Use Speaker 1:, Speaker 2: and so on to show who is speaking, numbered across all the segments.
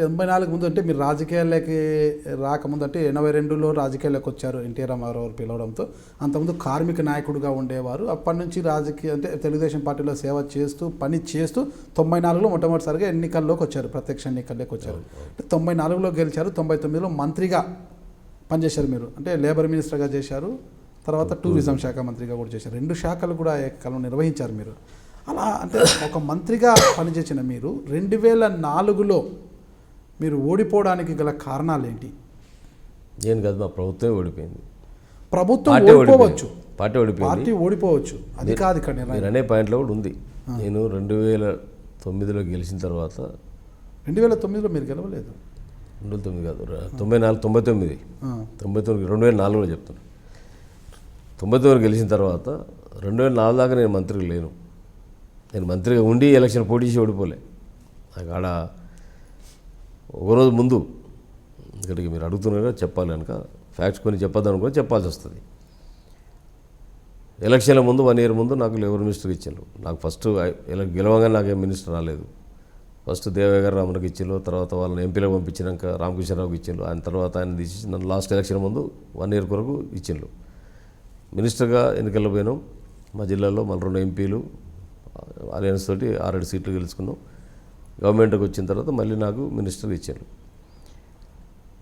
Speaker 1: 84 ముందు అంటే మీరు రాజకీయాల్లోకి రాకముందు అంటే 82లో రాజకీయాల్లోకి వచ్చారు ఎన్టీ రామారావు పిలవడంతో. అంతకుముందు కార్మిక నాయకుడిగా ఉండేవారు. అప్పటి నుంచి రాజకీయ అంటే తెలుగుదేశం పార్టీలో సేవ చేస్తూ పని చేస్తూ 94లో మొట్టమొదటిసారిగా ఎన్నికల్లోకి వచ్చారు, ప్రత్యక్ష ఎన్నికల్లోకి వచ్చారు. అంటే 94లో గెలిచారు, 99లో మంత్రిగా పనిచేశారు మీరు. అంటే లేబర్ మినిస్టర్గా చేశారు, తర్వాత టూరిజం శాఖ మంత్రిగా కూడా చేశారు. 2 శాఖలు కూడా ఏకకాలంలో నిర్వహించారు మీరు. అలా అంటే ఒక మంత్రిగా పనిచేసిన మీరు 2004లో మీరు ఓడిపోవడానికి గల కారణాలు ఏంటి?
Speaker 2: నేను కాదు, మా ప్రభుత్వమే ఓడిపోయింది.
Speaker 1: ప్రభుత్వం ఓడిపోవచ్చు, పార్టీ ఓడిపోవచ్చు, అది కాదు ఇక్కడ
Speaker 2: మీరు అనే పాయింట్లో కూడా ఉంది. నేను 2009లో గెలిచిన తర్వాత
Speaker 1: 2009లో మీరు గెలవలేదు.
Speaker 2: 2009 కాదు, 99 2004లో చెప్తున్నాను. 99 గెలిచిన తర్వాత 2004 దాకా నేను మంత్రికి లేను. నేను మంత్రిగా ఉండి ఎలక్షన్ పోటీ చేసి ఓడిపోలే. నాకు ఆడ ఒకరోజు ముందు ఇక్కడికి మీరు అడుగుతున్నారు కదా, చెప్పాలి కనుక ఫ్యాక్ట్స్ కొన్ని చెప్పొద్దాను కూడా చెప్పాల్సి వస్తుంది. ఎలక్షన్ల ముందు 1 ఇయర్ ముందు నాకు లేబర్ మినిస్టర్ ఇచ్చారు. నాకు ఫస్ట్ గెలవగానే నాకేం మినిస్టర్ రాలేదు. ఫస్ట్ దేవయ్య గారు రామరావుకి ఇచ్చారు, తర్వాత వాళ్ళని ఎంపీలకు పంపించినాక రామకృష్ణరావుకి ఇచ్చారు. ఆయన తర్వాత ఆయన తీసి నన్ను లాస్ట్ ఎలక్షన్ ముందు 1 ఇయర్ కొరకు ఇచ్చిండ్రు. మినిస్టర్గా ఎన్నికల్లో పోయినాం. మా జిల్లాలో మళ్ళీ 2 ఎంపీలు అలయన్స్ తోటి 6 సీట్లు గెలుచుకున్నాం. గవర్నమెంట్కి వచ్చిన తర్వాత మళ్ళీ నాకు మినిస్టర్ ఇచ్చారు.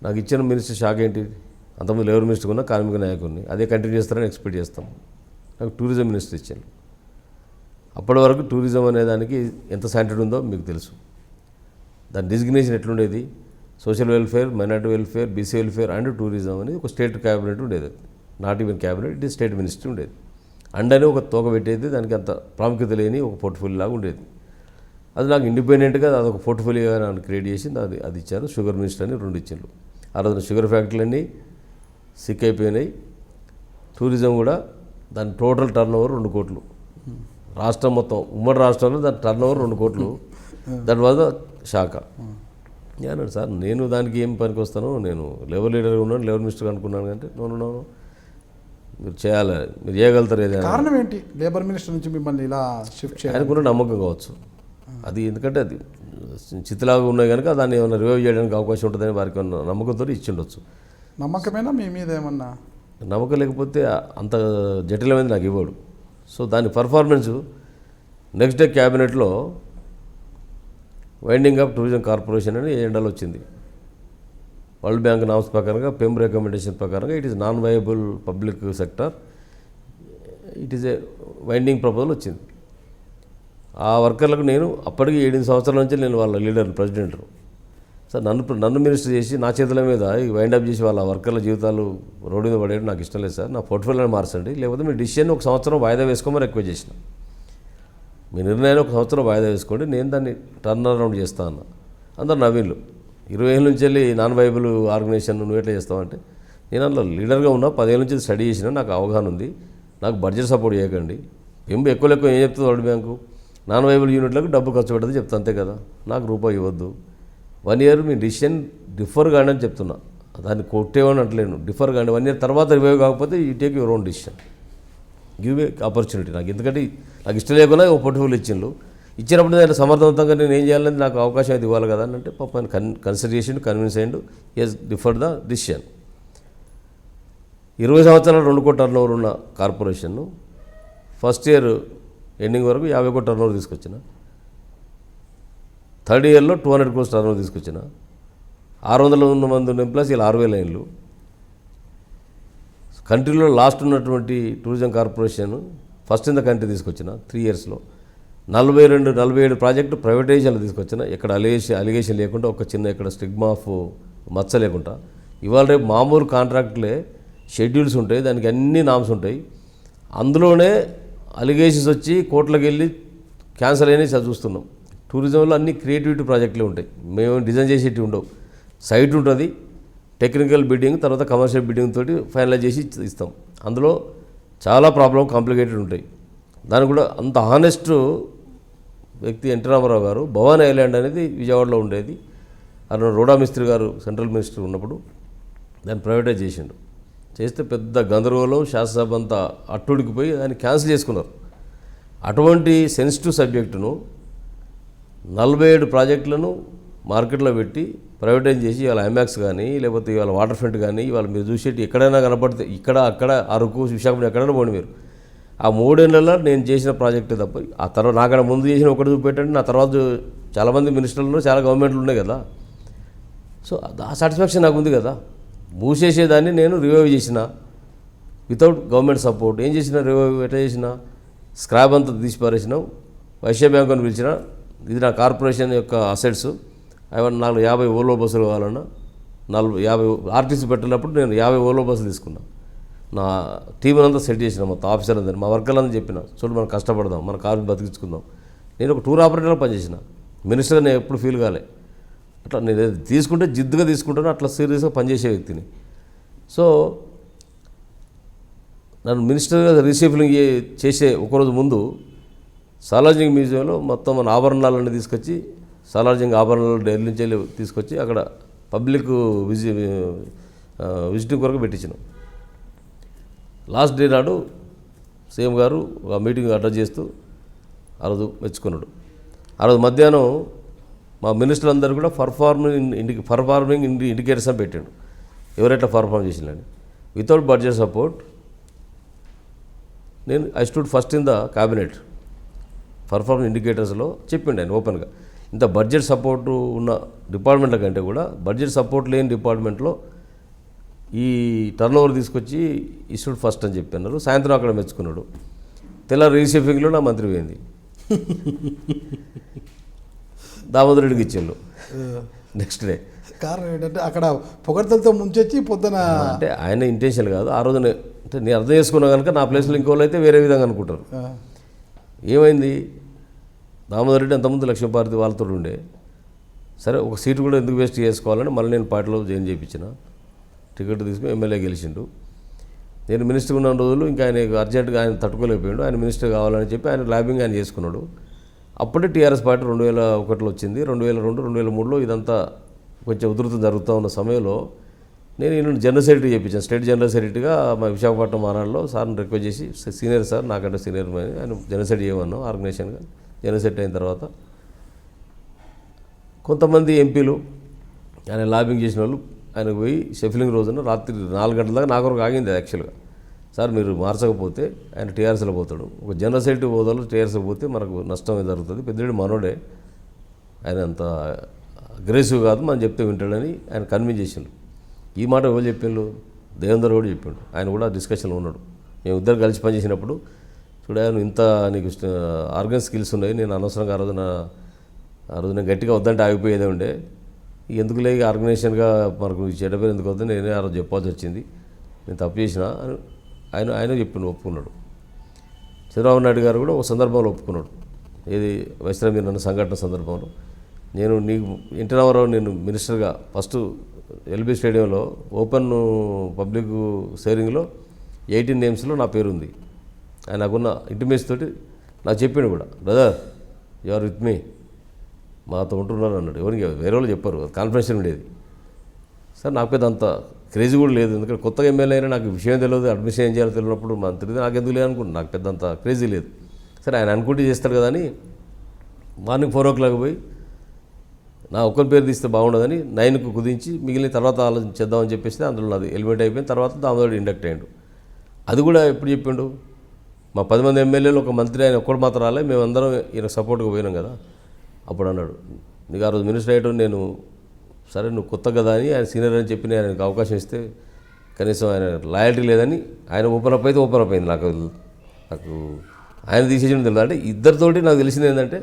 Speaker 2: నాకు ఇచ్చిన మినిస్టర్ షాక్ ఏంటి, అంతకుముందు లేబర్ మినిస్టర్ ఉన్నా కార్మిక నాయకుడిని, అదే కంటిన్యూ చేస్తారని ఎక్స్పెక్ట్ చేస్తాం. నాకు టూరిజం మినిస్టర్ ఇచ్చారు. అప్పటి వరకు టూరిజం అనే దానికి ఎంత శాంటెడ్ ఉందో మీకు తెలుసు. దాని డిజిగ్నేషన్ ఎట్లుండేది, social welfare, minority welfare, BC welfare and tourism అనేది ఒక స్టేట్ క్యాబినెట్ ఉండేది. Not even cabinet, it is state ministry ఉండేది. అండనే ఒక తోక పెట్టేది, దానికి అంత ప్రాముఖ్యత లేని ఒక పోర్ట్ఫోలియో లాగా ఉండేది. అది నాకు ఇండిపెండెంట్గా అదొక పోర్ట్ఫోలియోగా నన్ను క్రియేట్ చేసి అది ఇచ్చారు. షుగర్ మినిస్టర్ అని 2 ఇచ్చారు. ఆ రోజున షుగర్ ఫ్యాక్టరీలన్నీ సిక్ అయిపోయినాయి. టూరిజం కూడా దాని టోటల్ టర్న్ ఓవర్ 2 కోట్లు. రాష్ట్రం మొత్తం ఉమ్మడి రాష్ట్రంలో దాని టర్న్ ఓవర్ 2 కోట్లు. దాని వల్ల శాఖ అన్నాడు, సార్ నేను దానికి ఏం పనికి వస్తాను, నేను లేబర్ లీడర్గా ఉన్నాను, లేబర్ మినిస్టర్గా అనుకున్నాను. అంటే నో మీరు చేయాలి, మీరు చేయగలుగుతారు. ఏదైనా
Speaker 1: కారణం ఏంటి లేబర్ మినిస్టర్ నుంచి మిమ్మల్ని ఇలా షిఫ్ట్ చేయాలి?
Speaker 2: ఆయనకున్న నమ్మకం కావచ్చు అది. ఎందుకంటే అది చిత్తులాగా ఉన్నాయి కనుక దాన్ని ఏమైనా రివైవ్ చేయడానికి అవకాశం ఉంటుందని వారికి నమ్మకంతో ఇచ్చిండొచ్చు.
Speaker 1: నమ్మకమేనా మీ మీద ఏమన్నా?
Speaker 2: నమ్మకం లేకపోతే అంత జటిలమైనది నాకు ఇవ్వడు. సో దాని పర్ఫార్మెన్స్ నెక్స్ట్ డే క్యాబినెట్లో వైండింగ్ అప్ టూరిజం కార్పొరేషన్ అని ఎజెండాలో వచ్చింది. వరల్డ్ బ్యాంక్ నామ్స్ ప్రకారంగా, పెమ్ రికమెండేషన్ ప్రకారంగా it is non viable public sector, it is a winding proposal వచ్చింది. ఆ వర్కర్లకు నేను అప్పటికి 7 సంవత్సరాల నుంచి నేను వాళ్ళ లీడర్ ప్రెసిడెంట్. సార్ నన్ను మినిస్టర్ చేసి నా చేతుల మీద వైండప్ చేసి వాళ్ళ వర్కర్ల జీవితాలు రోడ్డు మీద పడేయడం నాకు ఇష్టం లేదు సార్. నా పోర్ట్ఫోలియోని మార్చండి, లేకపోతే మీ డిసిషన్ 1 సంవత్సరం వాయిదా వేసుకోమని రిక్వెస్ట్ చేసిన. మీ నిర్ణయాన్ని 1 సంవత్సరం వాయిదా వేసుకోండి, నేను దాన్ని టర్న్ అరౌండ్ చేస్తా అన్న. అందరు నవీన్లు 20 ఏళ్ళ నుంచి వెళ్ళి నాన్ వైబుల్ ఆర్గనైజేషన్ నువ్వు ఎట్లా చేస్తావంటే, నేను అందులో లీడర్గా ఉన్నా, 10 ఏళ్ళ నుంచి స్టడీ చేసిన, నాకు అవగాహన ఉంది. నాకు బడ్జెట్ సపోర్ట్ చేయకండి. ఎక్కువ ఏం చెప్తుంది వరల్డ్ బ్యాంకు, నాన్ వైబుల్ యూనిట్లకు డబ్బు ఖర్చు పెట్టదు చెప్తా, అంతే కదా. నాకు రూపాయి ఇవ్వద్దు. 1 ఇయర్ మీ డిసిషన్ డిఫర్ కాండి అని చెప్తున్నా. దాన్ని కొట్టేవని అంటలేను, డిఫర్ కాండి. 1 ఇయర్ తర్వాత రివైవ్ కాకపోతే you take your own decision, give a opportunity. నాకు ఎందుకంటే నాకు ఇష్టం లేకుండా ఒక పోర్ట్ఫోలియో ఇచ్చినప్పుడు దాన్ని సమర్థవంతంగా నేను ఏం చేయాలని నాకు అవకాశం అయితే ఇవ్వాలి కదా అని అంటే పాప కన్సిడర్ చేసిండు, కన్విన్స్ అయ్యిండు, ఎస్ డిఫర్ ద డిసిషన్. 20 సంవత్సరాలు 2 కోట్ల టర్న్ ఓవర్ ఉన్న కార్పొరేషన్ను ఫస్ట్ ఇయర్ ఎండింగ్ వరకు 50 కోట్ల టర్న్ ఓవర్ తీసుకొచ్చిన. థర్డ్ ఇయర్లో 200 crores టర్న్ ఓవర్ తీసుకొచ్చిన. 600 మంది ఉన్న ఎంప్లాయీస్ ఇలా 6,000 లైన్లు. కంట్రీలో లాస్ట్ ఉన్నటువంటి tourism corporation first in the country తీసుకొచ్చిన 3 yearsలో. 47 ప్రాజెక్టు ప్రైవేటైజేషన్లు తీసుకొచ్చిన. ఎక్కడ అలిగేషన్ లేకుండా, ఒక చిన్న ఇక్కడ స్టిగ్మా ఆఫ్ మచ్చ లేకుండా. ఇవాళ రేపు మామూలు కాంట్రాక్ట్లే షెడ్యూల్స్ ఉంటాయి, దానికి అన్ని నామ్స్ ఉంటాయి. అందులోనే అలిగేషన్స్ వచ్చి కోర్టులకు వెళ్ళి క్యాన్సల్ అయినా చూస్తున్నాం. టూరిజంలో అన్ని క్రియేటివిటీ ప్రాజెక్టులే ఉంటాయి, మేము డిజైన్ చేసేటివి ఉండవు. సైట్ ఉంటుంది, టెక్నికల్ బిడ్డింగ్, తర్వాత కమర్షియల్ బిడ్డింగ్ తోటి ఫైనలైజ్ చేసి ఇస్తాం. అందులో చాలా కాంప్లికేటెడ్ ఉంటాయి. దానికి కూడా అంత హానెస్ట్ వ్యక్తి ఎన్టీ రామారావు గారు భవానీ ఐలాండ్ అనేది విజయవాడలో ఉండేది. అక్కడ రోడా మిస్త్రి గారు సెంట్రల్ మినిస్టర్ ఉన్నప్పుడు దాన్ని ప్రైవేటైజ్ చేసిండు. చేస్తే పెద్ద గందరగోళం, శాసనసభ అంతా అట్టుడికిపోయి దాన్ని క్యాన్సిల్ చేసుకున్నారు. అటువంటి సెన్సిటివ్ సబ్జెక్టును 47 ప్రాజెక్టులను మార్కెట్లో పెట్టి ప్రైవేటైజ్ చేసి ఇవాళ ఐమాక్స్ కానీ లేకపోతే ఇవాళ వాటర్ ఫ్రంట్ కానీ ఇవాళ మీరు చూసేటి ఎక్కడైనా కనపడితే ఇక్కడ అక్కడ అరకు విశాఖపట్నం ఎక్కడైనా పోండి మీరు ఆ 3 ఏళ్లలో నేను చేసిన ప్రాజెక్టే తప్ప ఆ తర్వాత నాకన్నా ముందు చేసిన ఒకటి చూపెట్టండి నా తర్వాత చాలామంది మినిస్టర్లు చాలా గవర్నమెంట్లు ఉన్నాయి కదా. సో ఆ సాటిస్ఫాక్షన్ నాకు ఉంది కదా. మూసేసేదాన్ని నేను రివైవ్ చేసిన వితౌట్ గవర్నమెంట్ సపోర్ట్. ఏం చేసిన రివైవ్ ఎట్లా చేసిన స్క్రాబ్ అంతా తీసి పారేసినాం. వైశ్య బ్యాంక్ అని పిలిచిన ఇది నా కార్పొరేషన్ యొక్క అసెట్స్ అవన్నీ నాకు 50 ఓలో బస్సులు కావాలన్నా 50 ఆర్టీసీ పెట్టినప్పుడు నేను 50 ఓలో బస్సులు తీసుకున్నా. నా టీం అంతా సెట్ చేసిన మొత్తం ఆఫీసర్ అందరినీ మా వర్కర్లందరూ చెప్పిన చూడు మనం కష్టపడదాం మన కార్ని బతికించుకుందాం. నేను ఒక టూర్ ఆపరేటర్లో పనిచేసిన మినిస్టర్గా నేను ఎప్పుడు ఫీల్ కాలే. అట్లా నేను తీసుకుంటే జిద్దుగా తీసుకుంటాను అట్లా సీరియస్గా పనిచేసే వ్యక్తిని. సో నన్ను మినిస్టర్గా రీషెఫ్లింగ్ చేసే ఒకరోజు ముందు సాలార్జింగ్ మ్యూజియంలో మొత్తం మన ఆభరణాలన్నీ తీసుకొచ్చి సాలార్జింగ్ ఆభరణాలు ఢిల్లీ నుంచి తీసుకొచ్చి అక్కడ పబ్లిక్ విజిటింగ్ కొరకు పెట్టించినాం. లాస్ట్ డే నాడు సీఎం గారు ఒక మీటింగ్ అటెండ్ చేస్తూ ఆ రోజు మెచ్చుకున్నాడు. ఆ రోజు మధ్యాహ్నం మా మినిస్టర్ అందరూ కూడా పర్ఫార్మింగ్ ఇండికేటర్స్ అని పెట్టాడు. ఎవరెట్లా పర్ఫార్మ్ చేసిందని వితౌట్ బడ్జెట్ సపోర్ట్. నేను I stood first in the cabinet performance ఇండికేటర్స్లో చెప్పిండు ఆయన ఓపెన్గా. ఇంత బడ్జెట్ సపోర్టు ఉన్న డిపార్ట్మెంట్ల కంటే కూడా బడ్జెట్ సపోర్ట్ లేని డిపార్ట్మెంట్లో ఈ టర్న్ ఓవర్ తీసుకొచ్చి ఇస్టూడ్ ఫస్ట్ అని చెప్పినారు. సాయంత్రం అక్కడ మెచ్చుకున్నాడు. తెల్లారి రీషెఫింగ్లో నా మంత్రి పోయింది. దామోదర్ రెడ్డికి ఇచ్చిండు నెక్స్ట్ డే.
Speaker 1: కారణం ఏంటంటే అక్కడ పొగడ్తలతో ముంచొచ్చి పొద్దున
Speaker 2: అంటే ఆయన ఇంటెన్షన్ కాదు ఆ రోజునే. అంటే నేను అర్థం చేసుకున్నా కనుక నా ప్లేస్లో ఇంకోళ్ళు అయితే వేరే విధంగా అనుకుంటారు. ఏమైంది దామోదర్ రెడ్డి అంతకుముందు లక్ష్మీపార్వతి వాళ్ళతో ఉండే. సరే ఒక సీటు కూడా ఎందుకు వేస్ట్ చేసుకోవాలని మళ్ళీ నేను పార్టీలో జాయిన్ చేయించిన. టికెట్ తీసుకుని ఎమ్మెల్యే గెలిచిండు. నేను మినిస్టర్ ఉన్న రోజులు ఇంకా ఆయన అర్జెంటుగా ఆయన తట్టుకోలేకపోయాడు. ఆయన మినిస్టర్ కావాలని చెప్పి ఆయన ల్యాబింగ్ ఆయన చేసుకున్నాడు. అప్పుడే టీఆర్ఎస్ పార్టీ 2001లో వచ్చింది. 2002, 2003లో ఇదంతా కొంచెం ఉధృతం జరుగుతూ ఉన్న సమయంలో నేను ఈయన జనరల్ సెక్రటరీ చేయించాను. స్టేట్ జనరల్ సెక్రటరీగా మా విశాఖపట్నం మానాడులో సార్ని రిక్వెస్ట్ చేసి సీనియర్ సార్ నాకంటే సీనియర్ ఆయన జనరల్ సెక్రటరీ చేయమన్నాం. ఆర్గనైజేషన్గా జనరల్ సెక్రటరీ అయిన తర్వాత కొంతమంది ఎంపీలు ఆయన లాబింగ్ చేసిన వాళ్ళు ఆయనకు పోయి షెఫిలింగ్ రోజున రాత్రి 4 గంటల దాకా నాకు వరకు ఆగింది. యాక్చువల్గా సార్ మీరు మార్చకపోతే ఆయన టీఆర్ఎస్లో పోతాడు. ఒక జనరల్ సెక్రటరీ హోదాలో టీఆర్ఎస్లో పోతే మనకు నష్టం జరుగుతుంది. పెద్దరెడ్డి మనోడే ఆయన అంత అగ్రెసివ్ కాదు మనం చెప్తే వింటాడని ఆయన కన్విన్స్ చేసిండు. ఈ మాట ఎవరు చెప్పిండు? దేవేందర్ కూడా చెప్పిండు. ఆయన కూడా డిస్కషన్లో ఉన్నాడు. మేము ఇద్దరు కలిసి పనిచేసినప్పుడు చూడాను ఇంత నీకు ఆర్గన్ స్కిల్స్ ఉన్నాయి. నేను అనవసరంగా ఆ రోజు నేను గట్టిగా వద్దంటే ఆగిపోయేదే ఉండే. ఎందుకులే ఆర్గనైజేషన్గా మనకు చెడ్డ పేరు ఎందుకు వద్దని నేనే ఆ రోజు చెప్పాల్సి వచ్చింది. నేను తప్పు చేసిన ఆయన చెప్పిండు ఒప్పుకున్నాడు. చంద్రబాబు నాయుడు గారు కూడా ఒక సందర్భంలో ఒప్పుకున్నాడు. ఏది వైష్ణవి మీరు నన్ను సంఘటన సందర్భంలో నేను నీకు ఎన్టీ రామారావు నేను మినిస్టర్గా ఫస్ట్ ఎల్బీ స్టేడియంలో ఓపెన్ పబ్లిక్ షేరింగ్లో 18 నేమ్స్లో నా పేరు ఉంది. ఆయన నాకున్న ఇంటిమేట్స్ తోటి నాకు చెప్పిండు కూడా brother you are with me మాతో ఉంటున్నారు అన్నాడు. ఎవరికి వేరే వాళ్ళు చెప్పారు కాన్ఫిడెన్షియల్ ఉండేది. సార్ నాకు పెద్ద అంత క్రేజీ కూడా లేదు. ఎందుకంటే కొత్తగా ఎమ్మెల్యే అయినా నాకు విషయం తెలియదు అడ్మిషన్ ఏం చేయాలో తెలియనప్పుడు మంత్రి నాకు ఎందుకు లేదు అనుకుంటున్నాను. నాకు పెద్ద అంత క్రేజీ లేదు. సరే ఆయన అనుకుంటే చేస్తాడు కదా అని మార్నింగ్ 4 o'clock పోయి నా ఒక్కరి పేరు తీస్తే బాగుండదని 9కు కుదించి మిగిలిన తర్వాత ఆలోచించేద్దామని చెప్పేస్తే అందులో నాది ఎలిమెంట్ అయిపోయిన తర్వాత దామోదరుడు ఇండక్ట్ అయ్యాడు. అది కూడా ఎప్పుడు చెప్పిండు మా 10 మంది ఎమ్మెల్యేలు ఒక మంత్రి ఆయన ఒక్కడు మాత్రం రాలే మేమందరం ఈయనకు సపోర్ట్గా పోయినాం కదా. అప్పుడు అన్నాడు నీకు ఆ రోజు మినిస్టర్ అయ్యటం నేను సరే నువ్వు కొత్త కదా అని ఆయన సీనియర్ అని చెప్పి ఆయనకు అవకాశం ఇస్తే కనీసం ఆయన లాయల్టీ లేదని ఆయన ఓపెన్ అప్ అయితే ఓపెన్ అప్ అయింది. నాకు ఆయన తీసేయడం తెలియదు. అంటే ఇద్దరితోటి నాకు తెలిసింది ఏంటంటే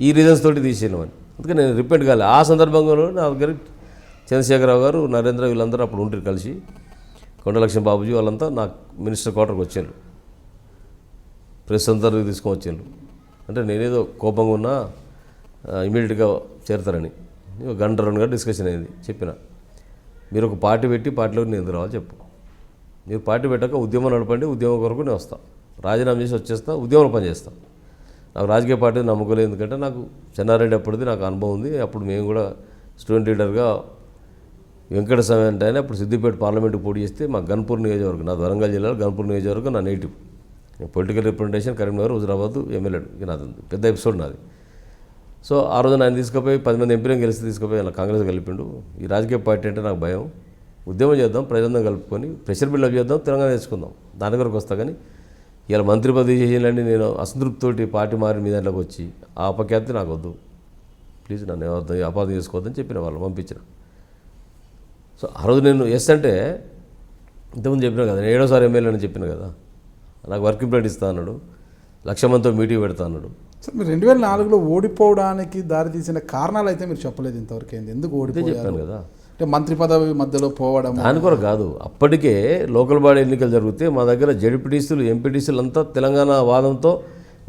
Speaker 2: ఈ రీజన్స్ తోటి తీసేయమని. అందుకే నేను రిపీట్ కాలే. ఆ సందర్భంలో నా దగ్గర చంద్రశేఖరరావు గారు నరేంద్ర వీళ్ళందరూ అప్పుడు ఉంటారు కలిసి కొండలక్ష్మి బాబుజీ వాళ్ళంతా నాకు మినిస్టర్ క్వార్టర్కి వచ్చారు. ప్రెస్ అందరూ తీసుకొని వచ్చారు. అంటే నేనేదో కోపంగా ఉన్నా ఇమీడియట్గా చేరతారని 1 గంట 2 గంటలు డిస్కషన్ అయింది. చెప్పిన మీరు ఒక పార్టీ పెట్టి పార్టీలో నేను ఎందుకు రావాలి చెప్పు. మీరు పార్టీ పెట్టాక ఉద్యమం నడపండి. ఉద్యమం కొరకు నేను వస్తాను. రాజీనామా చేసి వచ్చేస్తా. ఉద్యమంలో పనిచేస్తాను. నాకు రాజకీయ పార్టీ నమ్మకలేదు. ఎందుకంటే నాకు చెన్నారెడ్డి అప్పటిది నాకు అనుభవం ఉంది. అప్పుడు మేము కూడా స్టూడెంట్ లీడర్గా వెంకటస్వామి అంటే ఆయన అప్పుడు సిద్దిపేట పార్లమెంట్కి పోటీ చేస్తే మా గన్పూర్ నియోజకవర్గం నాది వరంగల్ జిల్లాలో గన్పూర్ నియోజకవర్గం నా native. Political representation Karimnagar Huzurabad MLA. ఇక నాది పెద్ద ఎపిసోడ్ నాది. సో ఆ రోజున ఆయన తీసుకుపోయి 10 మంది ఎంపీలను గెలిచి తీసుకుపోయి అలా కాంగ్రెస్ కలిపిండు. ఈ రాజకీయ పార్టీ అంటే నాకు భయం, ఉద్యమం చేద్దాం, ప్రజలందరం కలుపుకొని ప్రెషర్ బిల్డప్ చేద్దాం, తెలంగాణ తెచ్చుకుందాం, దాని వరకు వస్తా. కానీ ఇలా మంత్రి పదవి చేయాలని నేను అసంతృప్తితోటి పార్టీ మారి మీ దాంట్లోకి వచ్చి ఆ అపఖ్యాతి నాకు వద్దు, ప్లీజ్ నన్ను అపార్థం చేసుకోవద్దని చెప్పిన వాళ్ళు పంపించిన. సో ఆ రోజు నేను ఎస్ అంటే ఇంతకుముందు చెప్పినా కదా, నేను 7వ సారి ఎమ్మెల్యే అని చెప్పిన కదా, నాకు వర్కింగ్ ప్లాన్ ఇస్తా అన్నాడు, 1,00,000 మందితో మీటింగ్ పెడతా అన్నాడు.
Speaker 1: సార్ మీరు 2004లో ఓడిపోవడానికి దారి తీసిన కారణాలు అయితే మీరు చెప్పలేదు ఇంతవరకు. ఏంది, ఎందుకు ఓడిపోయారు
Speaker 2: చెప్పాను కదా,
Speaker 1: అంటే మంత్రి పదవి మధ్యలో పోవడం
Speaker 2: దాని కొరకు కాదు. అప్పటికే లోకల్ బాడీ ఎన్నికలు జరిగితే మా దగ్గర జడ్పీటీసీలు ఎంపీటీసీలు అంతా తెలంగాణ వాదంతో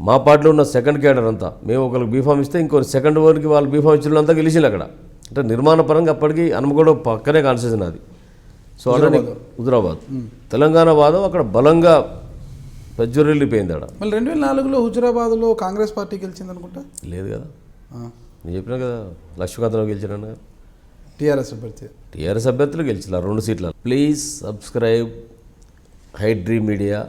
Speaker 2: మా పార్టీలో ఉన్న సెకండ్ క్యాడర్ అంతా, మేము ఒకరికి బీఫామ్ ఇస్తే ఇంకో సెకండ్ వరకు వాళ్ళు బీఫామ్ ఇచ్చిన అంతా గెలిచింది అక్కడ. అంటే నిర్మాణ పరంగా అప్పటికి హనుమకొండ పక్కనే కాన్స్టిట్యూషన్ అది. సో ఆల్రెడీ హుజురాబాద్ తెలంగాణ వాదం అక్కడ బలంగా ప్రజ్వరిల్లిపోయింది అక్కడ.
Speaker 1: మళ్ళీ 2004లో హుజురాబాద్లో కాంగ్రెస్ పార్టీ గెలిచింది అనుకుంటా.
Speaker 2: లేదు కదా, నేను చెప్పినా కదా, లక్ష్మీకాంతరావు గెలిచాను కదా,
Speaker 1: టీఆర్ఎస్ అభ్యర్థి.
Speaker 2: టీఆర్ఎస్ అభ్యర్థులు గెలిచారు 2 సీట్ల. Please subscribe high dream media.